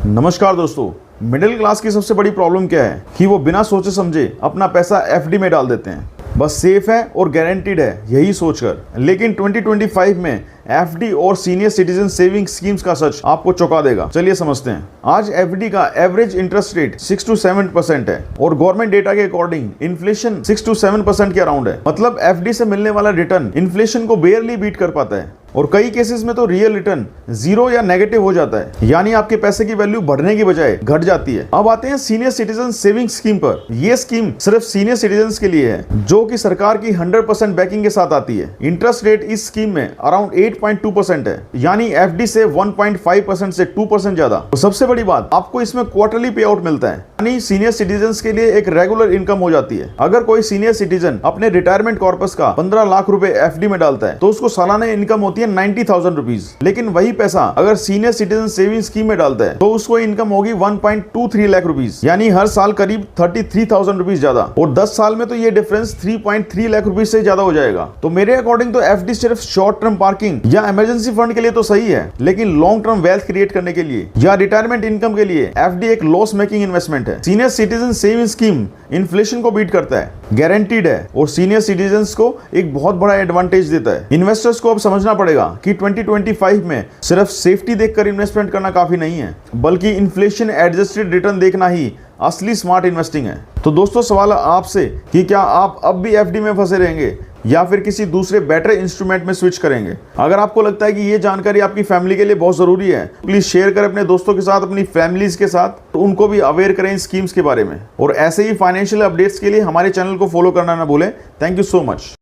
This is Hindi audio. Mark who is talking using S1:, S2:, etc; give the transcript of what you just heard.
S1: नमस्कार दोस्तों, मिडिल क्लास की सबसे बड़ी प्रॉब्लम क्या है कि वो बिना सोचे समझे अपना पैसा एफडी में डाल देते हैं। बस सेफ है और गारंटीड है यही सोचकर। लेकिन 2025 में एफडी और सीनियर सिटीजन सेविंग स्कीम्स का सच आपको चौंका देगा। चलिए समझते हैं। आज एफडी का एवरेज इंटरेस्ट रेट 6 to 7% है और गवर्नमेंट डेटा के अकॉर्डिंग इन्फ्लेशन 6 to 7% के अराउंड है। मतलब एफडी से मिलने वाला रिटर्न इन्फ्लेशन को बेयरली बीट कर पाता है और कई केसेस में तो रियल रिटर्न जीरो या नेगेटिव हो जाता है, यानी आपके पैसे की वैल्यू बढ़ने की बजाय घट जाती है। अब आते हैं सीनियर सिटीजन सेविंग स्कीम पर। यह स्कीम सिर्फ सीनियर सिटीजन के लिए है जो कि सरकार की 100% बैकिंग के साथ आती है। इंटरेस्ट रेट इस स्कीम में अराउंड 8.2% है, यानी एफडी से 1.5% से 2% ज्यादा। तो सबसे बड़ी बात, आपको इसमें क्वार्टरली पे आउट मिलता है, यानी सीनियर सिटीजन के लिए एक रेगुलर इनकम हो जाती है। अगर कोई सीनियर सिटीजन अपने रिटायरमेंट कॉर्पस का 15 लाख रुपए एफडी में डालता है तो उसको सालाना इनकम होती है 90,000 रुपीज। लेकिन वही पैसा अगर सीनियर सिटीजन सेविंग स्कीम में डालता है तो उसको इनकम होगी 1.23 लाख रुपीज, यानी हर साल करीब 33,000 रुपीज ज्यादा। और 10 साल में तो ये डिफरेंस 3.3 लाख रुपीज से ज्यादा हो जाएगा। तो मेरे अकॉर्डिंग तो एफडी सिर्फ शॉर्ट टर्म पार्किंग या इमरजेंसी फंड के लिए तो सही है, लेकिन लॉन्ग टर्म वेल्थ क्रिएट करने के लिए या रिटायरमेंट इनकम के लिए एफडी एक लॉस मेकिंग इन्वेस्टमेंट है। Senior citizen saving scheme inflation को बीट करता है, गारंटीड है और सीनियर सिटीजन्स को एक बहुत बड़ा एडवांटेज देता है। इन्वेस्टर्स को अब समझना पड़ेगा कि 2025 में सिर्फ सेफ्टी देखकर इन्वेस्टमेंट करना काफी नहीं है, बल्कि इन्फ्लेशन एडजस्टेड रिटर्न देखना ही असली स्मार्ट इन्वेस्टिंग है। तो दोस्तों, सवाल है आपसे कि क्या आप अब भी एफडी में फंसे रहेंगे या फिर किसी दूसरे बेटर इंस्ट्रूमेंट में स्विच करेंगे। अगर आपको लगता है कि ये जानकारी आपकी फैमिली के लिए बहुत जरूरी है, प्लीज शेयर करें अपने दोस्तों के साथ, अपनी फैमिलीज के साथ, तो उनको भी अवेयर करें इन स्कीम्स के बारे में। और ऐसे ही फाइनेंशियल अपडेट्स के लिए हमारे चैनल को फॉलो करना ना भूलें। Thank you so much.